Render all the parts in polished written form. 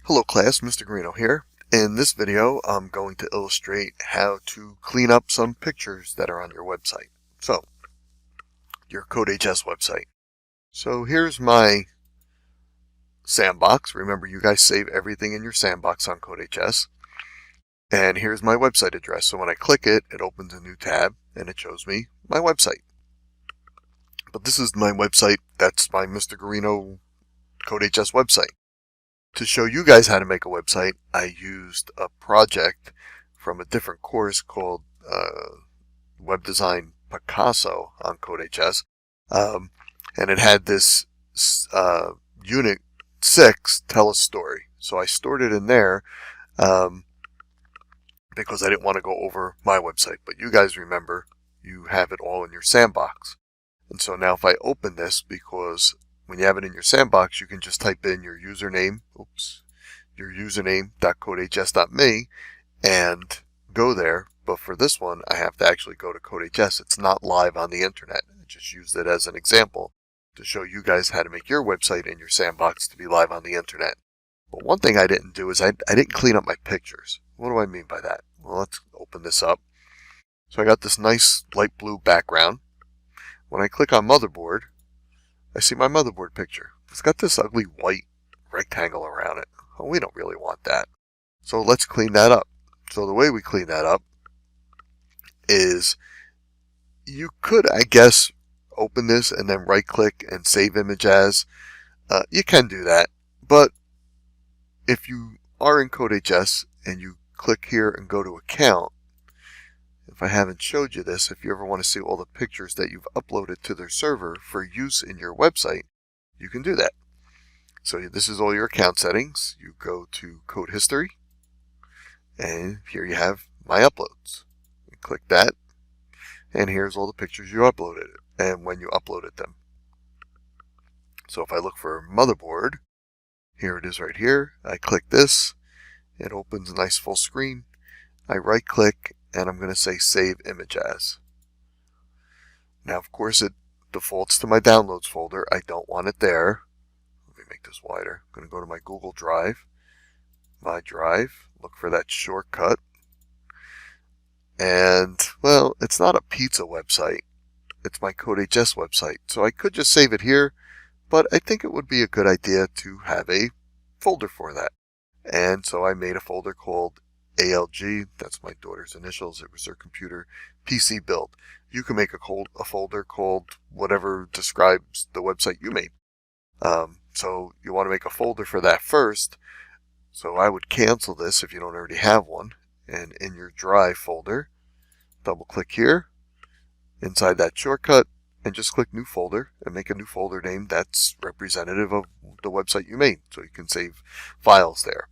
Hello class, Mr. Greeno here. In this video, I'm going to illustrate how to clean up some pictures that are on your website. So, your codehs website. So here's my sandbox. Remember, you guys save everything in your sandbox on codehs. And here's my website address. So when I click it, it opens a new tab and it shows me my website. But this is my website. That's my Mr. Greeno codehs website. To show you guys how to make a website, I used a project from a different course called Web Design Picasso on codehs. And it had this Unit 6 tell a story. So I stored it in there because I didn't want to go over my website. But you guys remember, you have it all in your sandbox. And so now if I open this, because when you have it in your sandbox, you can just type in your username, your username.codehs.me and go there. But for this one, I have to actually go to codehs. It's not live on the internet. I just used it as an example to show you guys how to make your website in your sandbox to be live on the internet. But one thing I didn't do is I didn't clean up my pictures. What do I mean by that? Well, let's open this up. So I got this nice light blue background. When I click on motherboard, I see my motherboard picture. It's got this ugly white rectangle around it. Oh, we don't really want that. So let's clean that up. So the way we clean that up is you could, I guess, open this and then right click and save image as. You can do that. But if you are in codehs and you click here and go to account, if I haven't showed you this, if you ever want to see all the pictures that you've uploaded to their server for use in your website, you can do that. So this is all your account settings. You go to code history, and here you have my uploads. You click that, and here's all the pictures you uploaded and when you uploaded them. So if I look for motherboard, here it is right here. I click this, it opens a nice full screen. I right click, and I'm going to say save image as. Now, of course, it defaults to my downloads folder. I don't want it there. Let me make this wider. I'm going to go to my Google Drive, my drive, look for that shortcut. And, well, it's not a pizza website. It's my codehs website. So I could just save it here, but I think it would be a good idea to have a folder for that. And so I made a folder called ALG, that's my daughter's initials, it was her computer, PC build. You can make a folder called whatever describes the website you made. So you want to make a folder for that first. So I would cancel this if you don't already have one. And in your Drive folder, double click here, inside that shortcut, and just click New Folder and make a new folder name that's representative of the website you made. So you can save files there.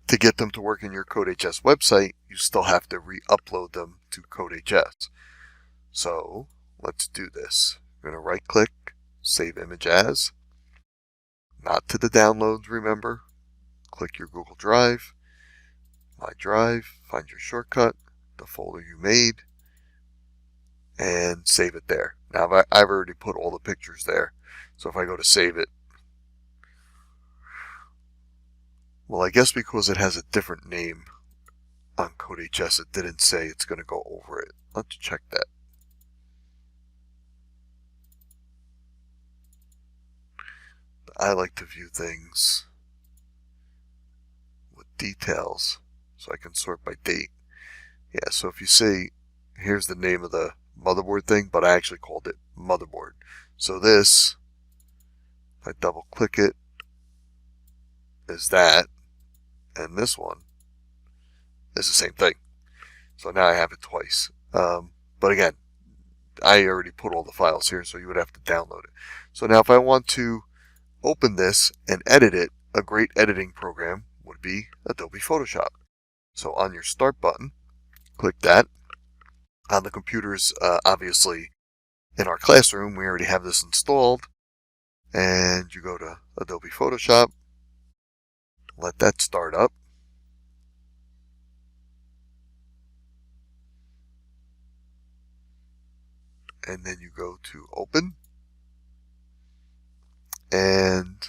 To get them to work in your codehs website, you still have to re-upload them to codehs. So let's do this. I'm going to right click, save image as. Not to the downloads, remember. Click your Google Drive, my drive, find your shortcut, the folder you made, and save it there. Now I've already put all the pictures there. So if I go to save it, well, I guess because it has a different name on codehs, it didn't say it's going to go over it. Let's check that. I like to view things with details so I can sort by date. Yeah, so if you see, here's the name of the motherboard thing, but I actually called it motherboard. So this, if I double click it, is that. And this one is the same thing. So now I have it twice. But again, I already put all the files here, so you would have to download it. So now if I want to open this and edit it, a great editing program would be Adobe Photoshop. So on your Start button, click that. On the computers, obviously, in our classroom, we already have this installed. And you go to Adobe Photoshop, let that start up. And then you go to Open, and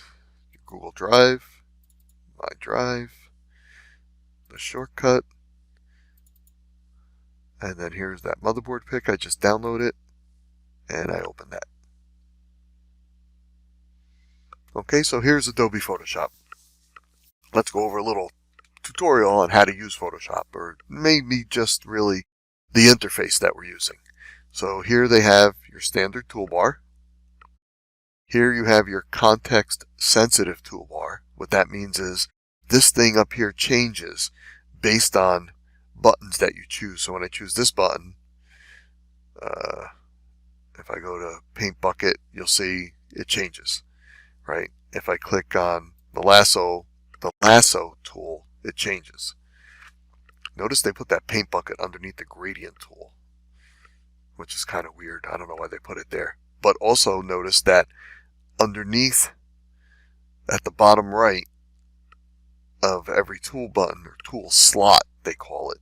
your Google Drive, my drive, the shortcut, and then here's that motherboard pic. I just download it and I open that. Okay, so here's Adobe Photoshop. Let's go over a little tutorial on how to use Photoshop, or maybe just really the interface that we're using. So here they have your standard toolbar. Here you have your context sensitive toolbar. What that means is this thing up here changes based on buttons that you choose. So when I choose this button, if I go to paint bucket, you'll see it changes, right? If I click on the lasso tool, it changes. Notice they put that paint bucket underneath the gradient tool, which is kind of weird. I don't know why they put it there. But also notice that underneath, at the bottom right of every tool button, or tool slot they call it,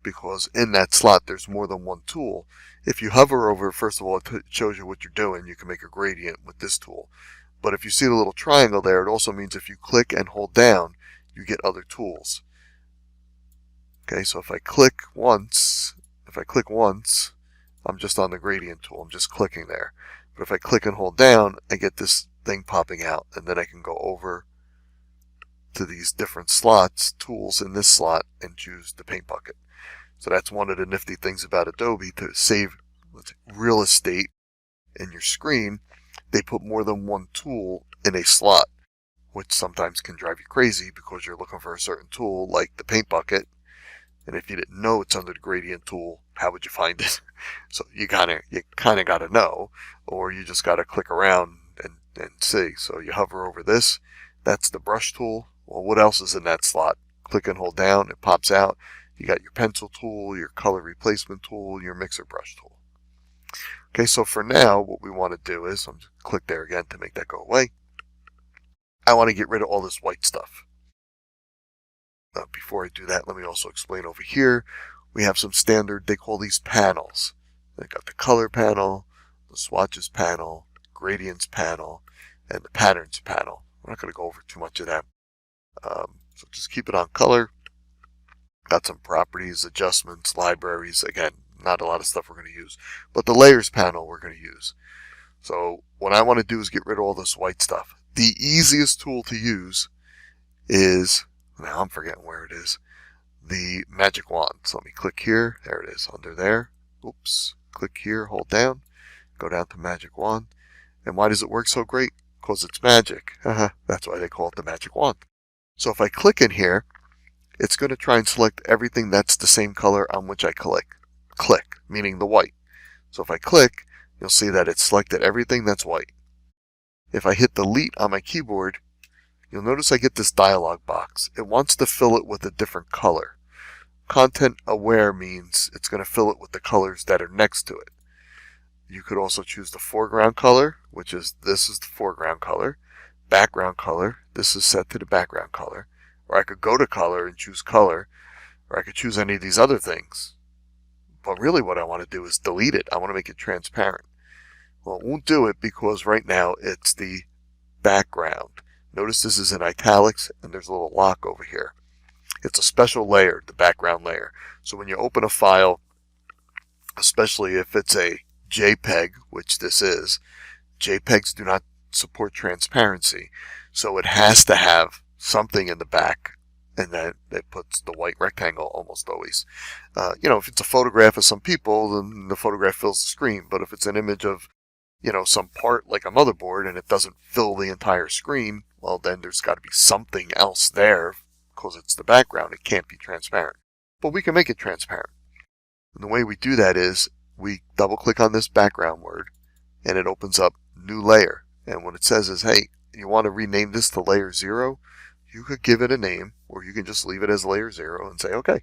because in that slot there's more than one tool. If you hover over it, first of all, it shows you what you're doing. You can make a gradient with this tool. But if you see the little triangle there, it also means if you click and hold down, you get other tools. Okay, so if I click once, I'm just on the gradient tool. I'm just clicking there. But if I click and hold down, I get this thing popping out, and then I can go over to these different slots, tools in this slot, and choose the paint bucket. So that's one of the nifty things about Adobe. To save real estate in your screen, they put more than one tool in a slot, which sometimes can drive you crazy because you're looking for a certain tool like the paint bucket, and if you didn't know it's under the gradient tool, how would you find it? So you kind of got to know, or you just got to click around and see. So you hover over this, that's the brush tool. Well, what else is in that slot? Click and hold down, it pops out. You got your pencil tool, your color replacement tool, your mixer brush tool. Okay, so for now, what we want to do is, I'm just click there again to make that go away. I want to get rid of all this white stuff. Before I do that, let me also explain over here. We have some standard, they call these panels. They got the color panel, the swatches panel, gradients panel, and the patterns panel. We're not going to go over too much of that. So just keep it on color. Got some properties, adjustments, libraries. Again, not a lot of stuff we're going to use. But the layers panel we're going to use. So what I want to do is get rid of all this white stuff. The easiest tool to use is, now I'm forgetting where it is, the magic wand. So let me click here. There it is, under there. Oops. Click here, hold down, go down to magic wand. And why does it work so great? Because it's magic. That's why they call it the magic wand. So if I click in here, it's going to try and select everything that's the same color on which I click. Click, meaning the white. So if I click, you'll see that it's selected everything that's white. If I hit delete on my keyboard, you'll notice I get this dialog box. It wants to fill it with a different color. Content aware means it's going to fill it with the colors that are next to it. You could also choose the foreground color, which is, this is the foreground color. Background color, this is set to the background color. Or I could go to color and choose color, or I could choose any of these other things. But really what I want to do is delete it. I want to make it transparent. Well, it won't do it because right now it's the background. Notice this is in italics and there's a little lock over here. It's a special layer, the background layer. So when you open a file, especially if it's a JPEG, which this is, JPEGs do not support transparency. So it has to have something in the back, and then it puts the white rectangle almost always. If it's a photograph of some people, then the photograph fills the screen. But if it's an image of, some part like a motherboard and it doesn't fill the entire screen, well, then there's got to be something else there because it's the background. It can't be transparent. But we can make it transparent. And the way we do that is we double click on this background word and it opens up new layer. And what it says is, hey, you want to rename this to layer 0? You could give it a name, or you can just leave it as layer 0 and say, okay.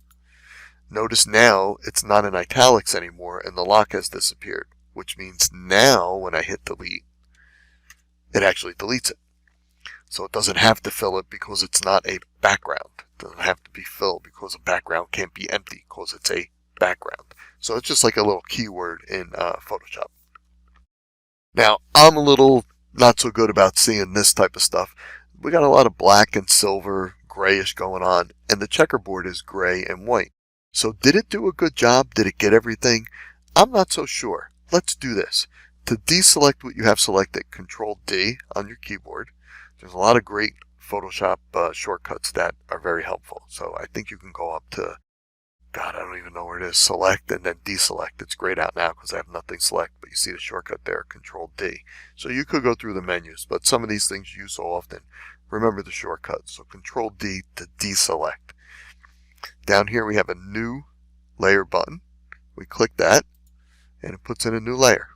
Notice now it's not in italics anymore and the lock has disappeared, which means now when I hit delete, it actually deletes it. So it doesn't have to fill it because it's not a background. It doesn't have to be filled because a background can't be empty because it's a background. So it's just like a little keyword in Photoshop. Now, I'm a little not so good about seeing this type of stuff. We got a lot of black and silver, grayish going on, and the checkerboard is gray and white. So did it do a good job? Did it get everything? I'm not so sure. Let's do this. To deselect what you have selected, Control D on your keyboard. There's a lot of great Photoshop shortcuts that are very helpful. So I think you can go up to, God, I don't even know where it is, select and then deselect. It's grayed out now because I have nothing select, but you see the shortcut there, Control D. So you could go through the menus, but some of these things you use so often, remember the shortcut. So Control D to deselect. Down here we have a new layer button. We click that and it puts in a new layer.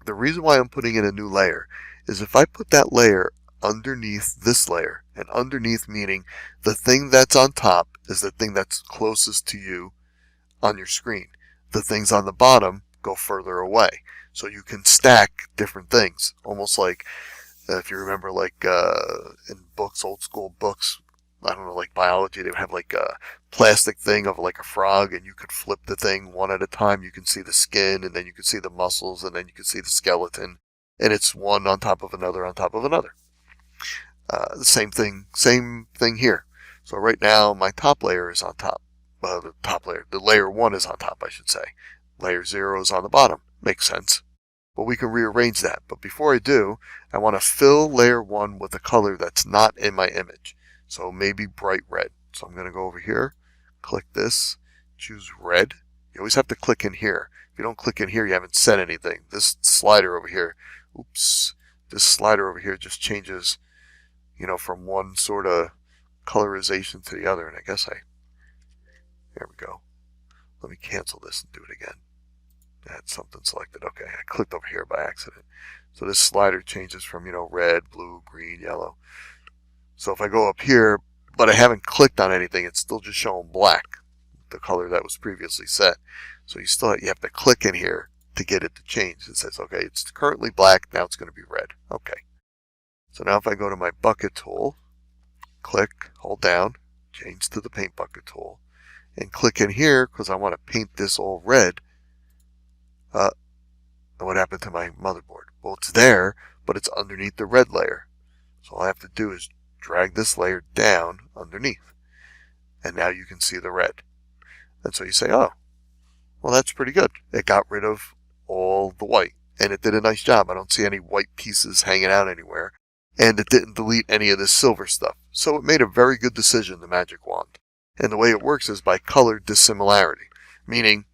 The reason why I'm putting in a new layer is if I put that layer underneath this layer, and underneath meaning the thing that's on top is the thing that's closest to you on your screen. The things on the bottom go further away. So you can stack different things. Almost like, if you remember, like in books, old school books, I don't know, like biology, they would have like a plastic thing of like a frog, and you could flip the thing one at a time. You can see the skin, and then you can see the muscles, and then you can see the skeleton, and it's one on top of another on top of another. The same thing here. So right now my top layer is on top. The layer 1 is on top, I should say. Layer 0 is on the bottom. Makes sense. But we can rearrange that. But before I do, I want to fill layer 1 with a color that's not in my image. So maybe bright red. So I'm going to go over here, click this, choose red. You always have to click in here. If you don't click in here, you haven't set anything. This slider over here, this slider over here just changes, from one sort of colorization to the other. And I guess there we go. Let me cancel this and do it again. I had something selected. Okay, I clicked over here by accident. So this slider changes from, red, blue, green, yellow. So if I go up here, but I haven't clicked on anything, it's still just showing black, the color that was previously set. So you have to click in here to get it to change. It says, okay, it's currently black, now it's going to be red. Okay. So now if I go to my bucket tool, click, hold down, change to the paint bucket tool, and click in here because I want to paint this all red. What happened to my motherboard? Well, it's there, but it's underneath the red layer. So all I have to do is drag this layer down underneath. And now you can see the red. And so you say, oh, well, that's pretty good. It got rid of all the white. And it did a nice job. I don't see any white pieces hanging out anywhere. And it didn't delete any of this silver stuff. So it made a very good decision, the magic wand. And the way it works is by color dissimilarity. Meaning,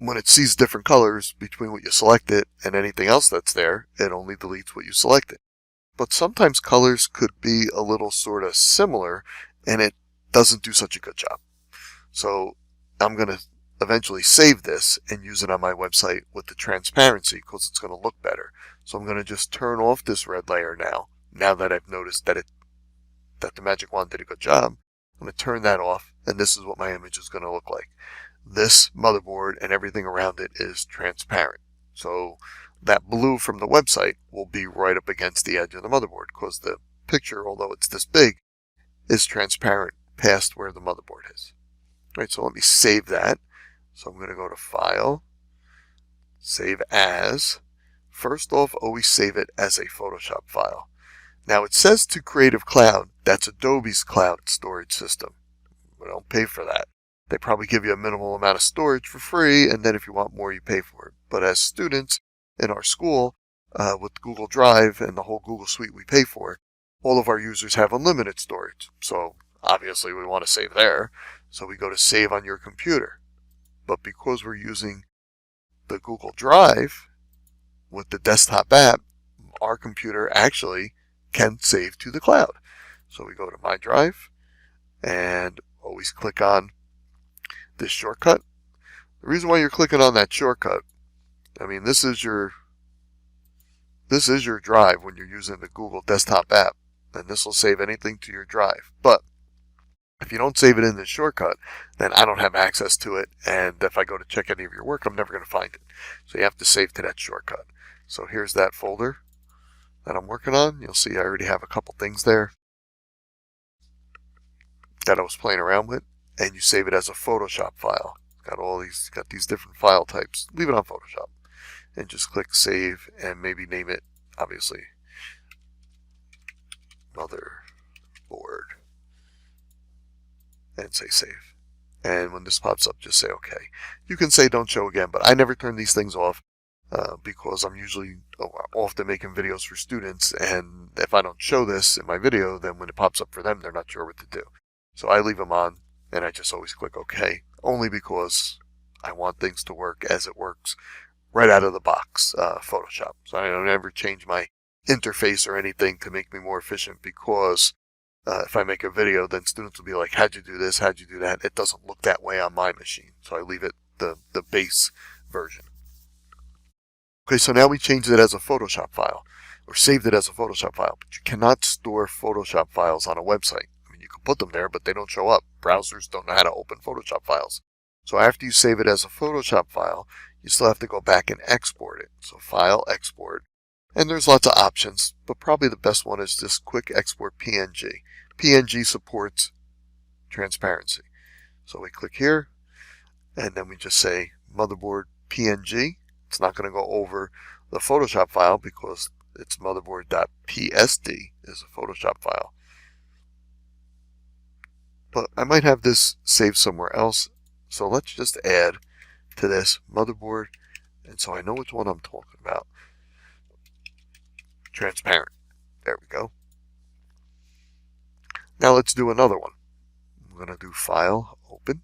when it sees different colors between what you selected and anything else that's there, it only deletes what you selected. But sometimes colors could be a little sort of similar, and it doesn't do such a good job. So I'm going to eventually save this and use it on my website with the transparency because it's going to look better. So I'm going to just turn off this red layer now that I've noticed that the magic wand did a good job. I'm going to turn that off, and this is what my image is going to look like. This motherboard and everything around it is transparent. So that blue from the website will be right up against the edge of the motherboard because the picture, although it's this big, is transparent past where the motherboard is. Right, so let me save that. So I'm going to go to File, Save As. First off, always save it as a Photoshop file. Now it says to Creative Cloud. That's Adobe's cloud storage system. We don't pay for that. They probably give you a minimal amount of storage for free, and then if you want more, you pay for it. But as students in our school, with Google Drive and the whole Google Suite we pay for, all of our users have unlimited storage. So obviously we want to save there. So we go to Save on your computer. But because we're using the Google Drive with the desktop app, our computer actually can save to the cloud. So we go to My Drive and always click on this shortcut. The reason why you're clicking on that shortcut, this is your drive when you're using the Google desktop app, and this will save anything to your drive. But if you don't save it in this shortcut, then I don't have access to it, and if I go to check any of your work, I'm never going to find it. So you have to save to that shortcut. So here's that folder that I'm working on. You'll see I already have a couple things there that I was playing around with. And you save it as a Photoshop file. Got these different file types. Leave it on Photoshop. And just click Save and maybe name it, obviously, motherboard, and say save. And when this pops up, just say OK. You can say don't show again, but I never turn these things off because I'm usually often making videos for students, and if I don't show this in my video, then when it pops up for them, they're not sure what to do. So I leave them on, and I just always click OK, only because I want things to work as it works right out of the box, Photoshop. So I don't ever change my interface or anything to make me more efficient, because if I make a video, then students will be like, how'd you do this? How'd you do that? It doesn't look that way on my machine. So I leave it the base version. Okay, so now we changed it as a Photoshop file, or saved it as a Photoshop file, but you cannot store Photoshop files on a website. I mean, you can put them there, but they don't show up. Browsers don't know how to open Photoshop files. So after you save it as a Photoshop file, you still have to go back and export it. So File, Export. And there's lots of options, but probably the best one is this Quick Export PNG. PNG supports transparency. So we click here, and then we just say motherboard PNG. It's not going to go over the Photoshop file because it's motherboard.psd is a Photoshop file. But I might have this saved somewhere else. So let's just add to this motherboard, and so I know which one I'm talking about. Transparent. There we go. Now let's do another one. I'm going to do File, Open.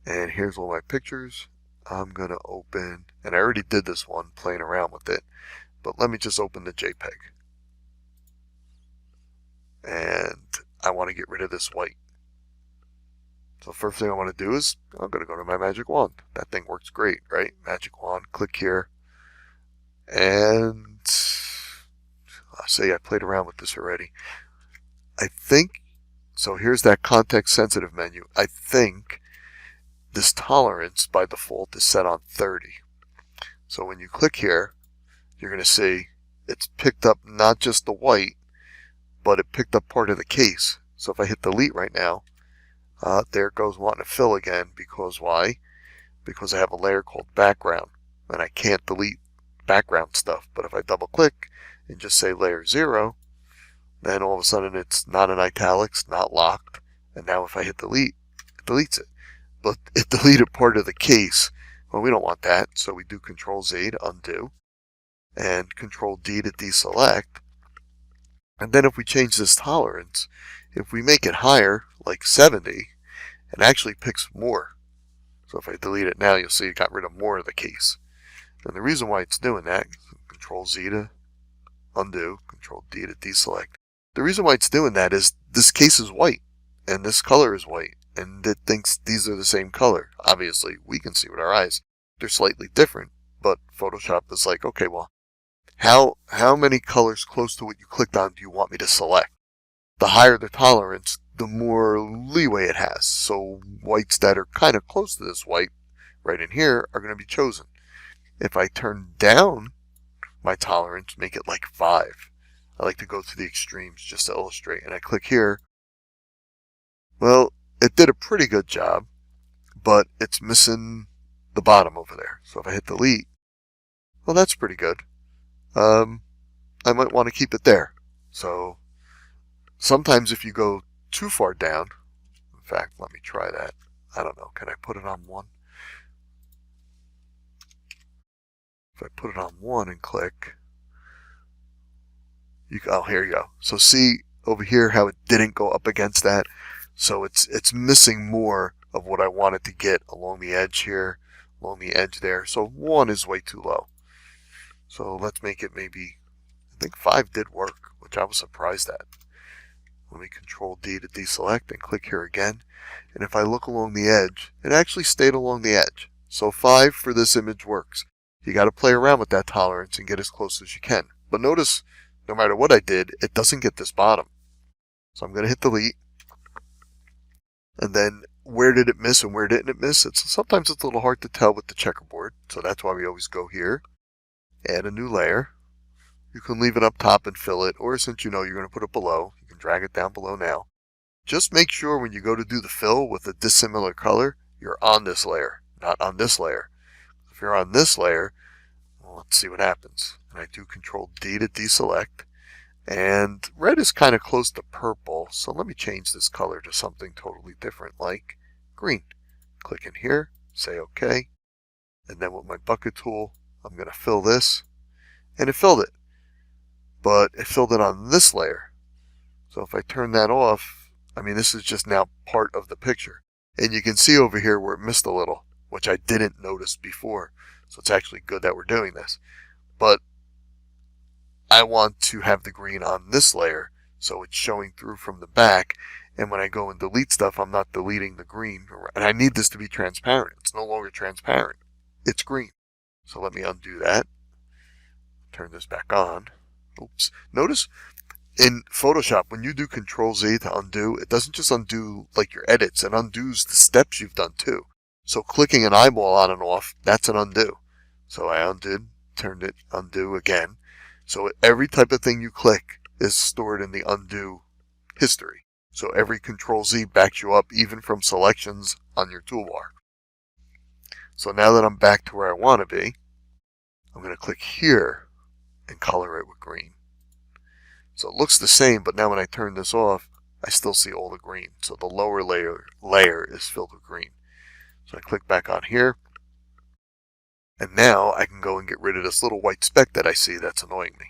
And here's all my pictures. I'm going to open, and I already did this one playing around with it, but let me just open the JPEG. And I want to get rid of this white. So first thing I want to do is I'm going to go to my magic wand. That thing works great, right? Magic wand, click here. And I'll say I played around with this already. I think, so here's that context sensitive menu. I think this tolerance by default is set on 30. So when you click here, you're going to see it's picked up not just the white, but it picked up part of the case. So if I hit delete right now, there it goes wanting to fill again. Because why? Because I have a layer called background, and I can't delete background stuff. But if I double click and just say layer 0, then all of a sudden it's not in italics, not locked, and now if I hit delete, it deletes it. But it deleted part of the case. Well, we don't want that, so we do Control Z to undo, and Control D to deselect. And then if we change this tolerance, if we make it higher, like 70, it actually picks more. So if I delete it now, you'll see it got rid of more of the case. And the reason why it's doing that, Control Z to undo, Control D to deselect. The reason why it's doing that is this case is white, and this color is white, and it thinks these are the same color. Obviously, we can see with our eyes they're slightly different, but Photoshop is like, okay, well, how many colors close to what you clicked on do you want me to select? The higher the tolerance, the more leeway it has. So whites that are kind of close to this white right in here are going to be chosen. If I turn down my tolerance, make it like 5. I like to go to the extremes just to illustrate, and I click here. Well, it did a pretty good job, but it's missing the bottom over there. So if I hit delete, well, that's pretty good. I might want to keep it there. So sometimes if you go too far down, in fact, let me try that. I don't know, can I put it on 1? If I put it on 1 and click, oh, here you go. So see over here how it didn't go up against that. So it's missing more of what I wanted to get along the edge here, along the edge there. So 1 is way too low. So let's make it maybe, I think 5 did work, which I was surprised at. Let me Control D to deselect and click here again. And if I look along the edge, it actually stayed along the edge. So 5 for this image works. You got to play around with that tolerance and get as close as you can. But notice, no matter what I did, it doesn't get this bottom. So I'm going to hit delete. And then where did it miss and where didn't it miss? Sometimes it's a little hard to tell with the checkerboard. So that's why we always go here. Add a new layer. You can leave it up top and fill it, or since you know you're going to put it below, you can drag it down below now. Just make sure when you go to do the fill with a dissimilar color, you're on this layer, not on this layer. If you're on this layer, well, let's see what happens. And I do Control D to deselect, And red is kind of close to purple, so let me change this color to something totally different, like green. Click in here, say OK, and then with my bucket tool, I'm going to fill this, and it filled it. But it filled it on this layer. So if I turn that off, I mean, this is just now part of the picture. And you can see over here where it missed a little, which I didn't notice before. So it's actually good that we're doing this. But I want to have the green on this layer, so it's showing through from the back. And when I go and delete stuff, I'm not deleting the green. And I need this to be transparent. It's no longer transparent. It's green. So let me undo that. Turn this back on. Oops. Notice in Photoshop, when you do Control-Z to undo, it doesn't just undo like your edits. It undoes the steps you've done too. So clicking an eyeball on and off, that's an undo. So I undid, turned it, undo again. So every type of thing you click is stored in the undo history. So every Control-Z backs you up even from selections on your toolbar. So now that I'm back to where I want to be, I'm going to click here and color it with green. So it looks the same, but now when I turn this off, I still see all the green. So the lower layer is filled with green. So I click back on here, and now I can go and get rid of this little white speck that I see that's annoying me.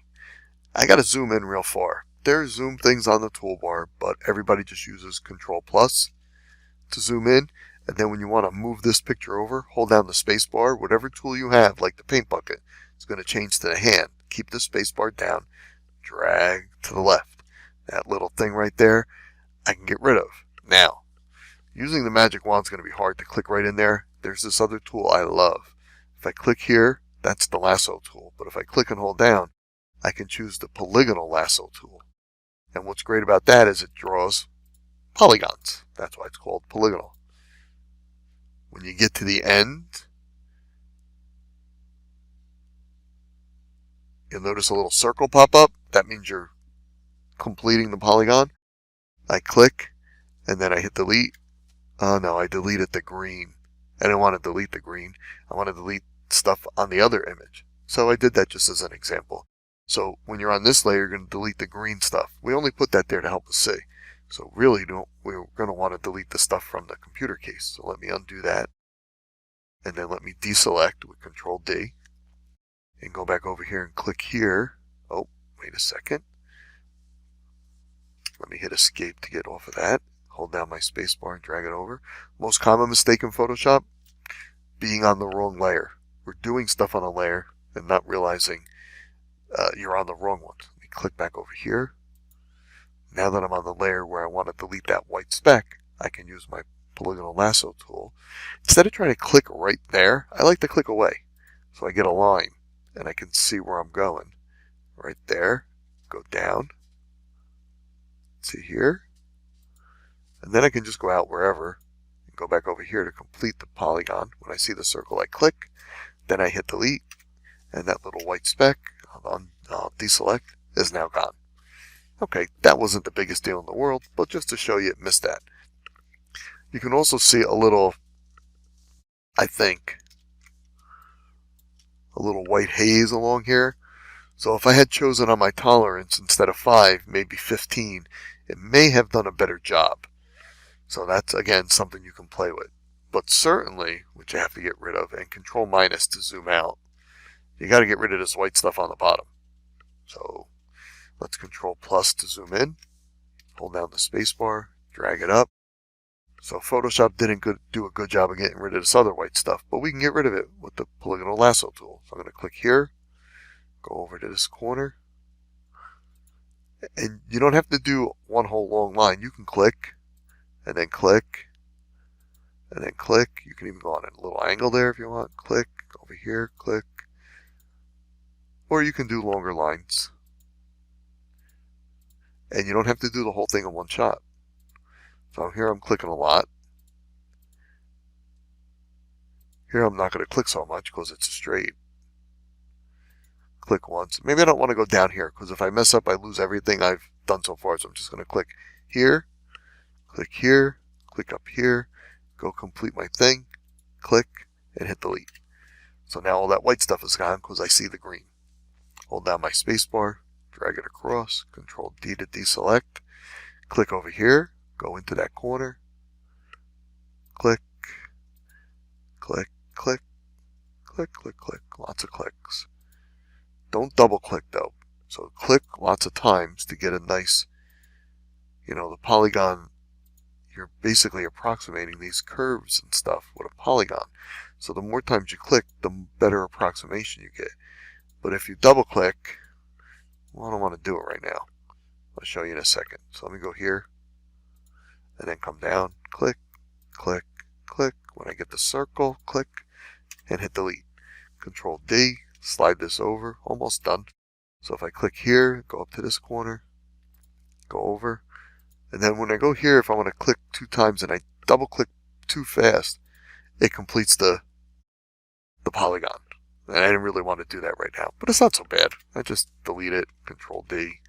I got to zoom in real far. There's zoom things on the toolbar, but everybody just uses Control Plus to zoom in. And then when you want to move this picture over, hold down the space bar. Whatever tool you have, like the paint bucket, it's going to change to the hand. Keep the space bar down, drag to the left. That little thing right there, I can get rid of. Now, using the magic wand is going to be hard to click right in there. There's this other tool I love. If I click here, that's the Lasso tool. But if I click and hold down, I can choose the Polygonal Lasso tool. And what's great about that is it draws polygons. That's why it's called Polygonal. When you get to the end, you'll notice a little circle pop up. That means you're completing the polygon. I click, and then I hit delete. Oh no, I deleted the green. I didn't want to delete the green. I want to delete stuff on the other image. So I did that just as an example. So when you're on this layer, you're going to delete the green stuff. We only put that there to help us see. So really, we're going to want to delete the stuff from the computer case. So let me undo that. And then let me deselect with Control D. And go back over here and click here. Oh, wait a second. Let me hit Escape to get off of that. Hold down my space bar and drag it over. Most common mistake in Photoshop, being on the wrong layer. We're doing stuff on a layer and not realizing you're on the wrong one. Let me click back over here. Now that I'm on the layer where I want to delete that white speck, I can use my Polygonal Lasso tool. Instead of trying to click right there, I like to click away. So I get a line and I can see where I'm going. Right there, go down, see here, and then I can just go out wherever and go back over here to complete the polygon. When I see the circle, I click, then I hit delete, and that little white speck, I'll deselect, is now gone. Okay, that wasn't the biggest deal in the world, but just to show you it missed that. You can also see a little, I think, a little white haze along here. So if I had chosen on my tolerance instead of 5, maybe 15, it may have done a better job. So that's, again, something you can play with. But certainly, which you have to get rid of, and Control minus to zoom out, you got to get rid of this white stuff on the bottom. So let's Control plus to zoom in, hold down the space bar, drag it up. So Photoshop didn't do a good job of getting rid of this other white stuff, but we can get rid of it with the Polygonal Lasso tool. So I'm going to click here, go over to this corner, and you don't have to do one whole long line. You can click, and then click, and then click. You can even go on a little angle there if you want. Click, over here, click. Or you can do longer lines. And you don't have to do the whole thing in one shot. So here I'm clicking a lot. Here I'm not going to click so much because it's straight. Click once. Maybe I don't want to go down here because if I mess up I lose everything I've done so far. So I'm just going to click here, click up here, go complete my thing, click, and hit delete. So now all that white stuff is gone because I see the green. Hold down my space bar, drag it across, Control D to deselect, click over here, go into that corner, click, click, click, click, click, click, lots of clicks. Don't double click though. So click lots of times to get a nice, the polygon. You're basically approximating these curves and stuff with a polygon. So the more times you click, the better approximation you get. But if you double click, well, I don't want to do it right now. I'll show you in a second. So let me go here and then come down, click, click, click. When I get the circle, click and hit delete. Control D, slide this over, almost done. So if I click here, go up to this corner, go over, and then when I go here, if I want to click 2 times and I double click too fast, it completes the polygon. And I didn't really want to do that right now, but it's not so bad. I just delete it, Control D,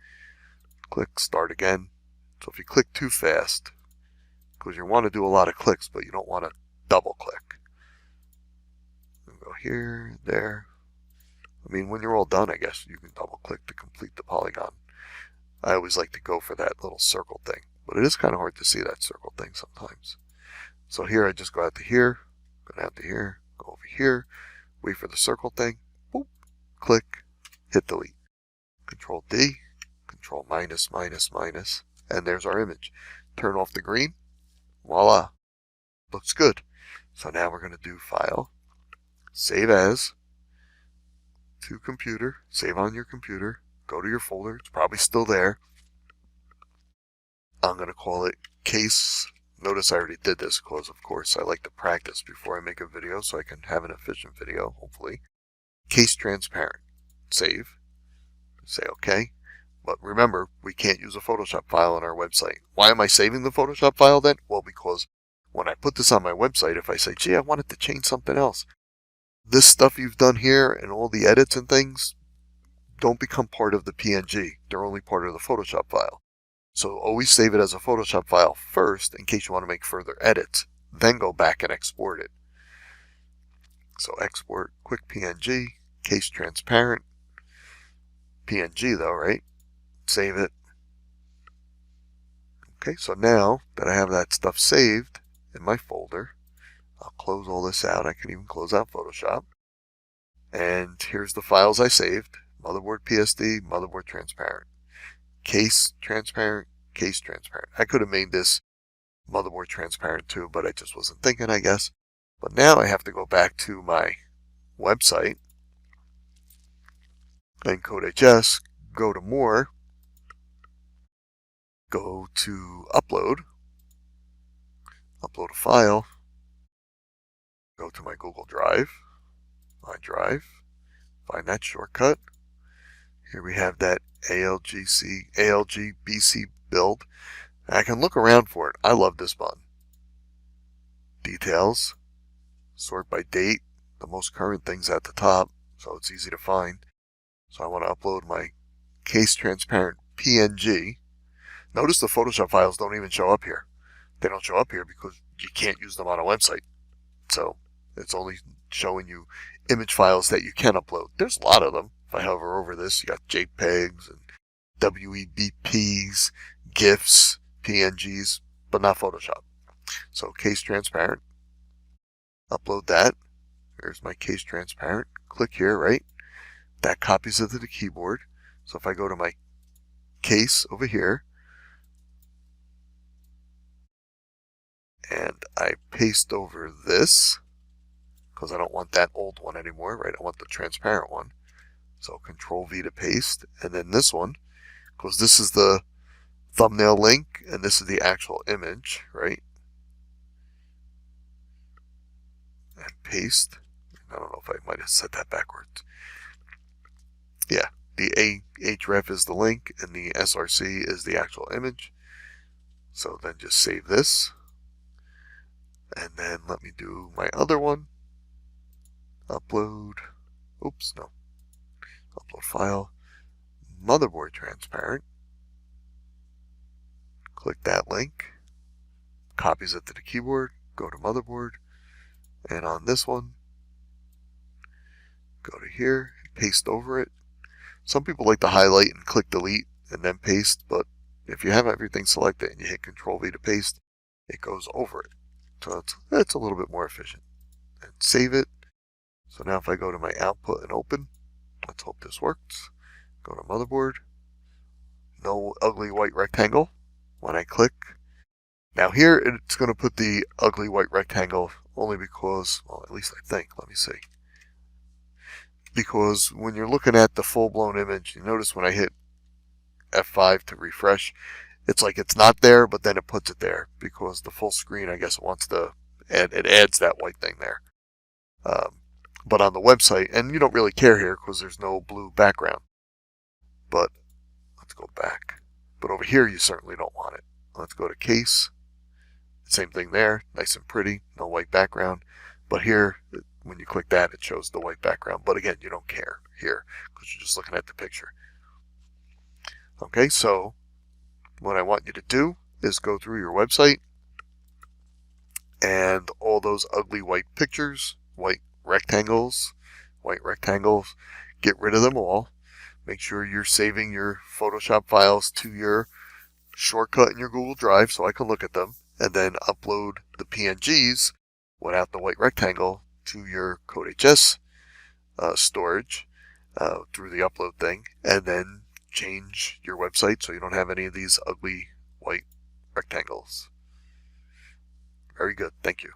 click, start again. So if you click too fast, because you want to do a lot of clicks, but you don't want to double click. Go here, there. I mean, when you're all done, I guess you can double click to complete the polygon. I always like to go for that little circle thing, but it is kind of hard to see that circle thing sometimes. So here I just go out to here, go down to here, go over here, wait for the circle thing, boop, click, hit delete. Control D, Control minus, minus, minus, and there's our image. Turn off the green, voila, looks good. So now we're going to do File, Save As, to Computer, save on your computer, go to your folder, it's probably still there. I'm going to call it Case. Notice I already did this because, of course, I like to practice before I make a video so I can have an efficient video, hopefully. Case Transparent. Save. Say OK. But remember, we can't use a Photoshop file on our website. Why am I saving the Photoshop file then? Well, because when I put this on my website, if I say, gee, I wanted to change something else, this stuff you've done here and all the edits and things don't become part of the PNG. They're only part of the Photoshop file. So always save it as a Photoshop file first in case you want to make further edits. Then go back and export it. So export, quick PNG, case transparent. PNG though, right? Save it. Okay, so now that I have that stuff saved in my folder, I'll close all this out. I can even close out Photoshop. And here's the files I saved. Motherboard PSD, motherboard transparent. Case transparent, case transparent. I could have made this motherboard transparent too, but I just wasn't thinking, I guess. But now I have to go back to my website and codehs, go to more, go to upload a file, go to my Google Drive, my drive, find that shortcut. Here we have that ALGBC build. I can look around for it. I love this button. Details, sort by date, the most current things at the top, so it's easy to find. So I want to upload my case transparent PNG. Notice the Photoshop files don't even show up here. They don't show up here because you can't use them on a website. So it's only showing you image files that you can upload. There's a lot of them. If I hover over this, you got JPEGs and WEBPs, GIFs, PNGs, but not Photoshop. So case transparent, upload that. Here's my case transparent. Click here, right? That copies it to the keyboard. So if I go to my case over here, and I paste over this, because I don't want that old one anymore, right? I want the transparent one. So Control V to paste, and then this one, because this is the thumbnail link, and this is the actual image, right? And paste. I don't know if I might have said that backwards. Yeah, the href is the link, and the src is the actual image. So then just save this. And then let me do my other one. Upload. Oops, no. Upload file. Motherboard transparent. Click that link. Copies it to the keyboard. Go to motherboard. And on this one, go to here. Paste over it. Some people like to highlight and click delete and then paste, but if you have everything selected and you hit Control V to paste, it goes over it. So it's a little bit more efficient. And save it. So now if I go to my output and open, let's hope this works. Go to motherboard. No ugly white rectangle. When I click, now here it's going to put the ugly white rectangle only because, well, at least I think, let me see. Because when you're looking at the full-blown image, you notice when I hit F5 to refresh, it's like it's not there, but then it puts it there because the full screen, I guess, it wants to add, it adds that white thing there. But on the website, and you don't really care here because there's no blue background. But let's go back. But over here, you certainly don't want it. Let's go to case. Same thing there, nice and pretty, no white background. But here, when you click that, it shows the white background. But again, you don't care here because you're just looking at the picture. Okay, so what I want you to do is go through your website and all those ugly white pictures, white rectangles, get rid of them all. Make sure you're saving your Photoshop files to your shortcut in your Google Drive so I can look at them, and then upload the PNGs without the white rectangle to your codehs storage through the upload thing, and then change your website so you don't have any of these ugly white rectangles. Very good. Thank you.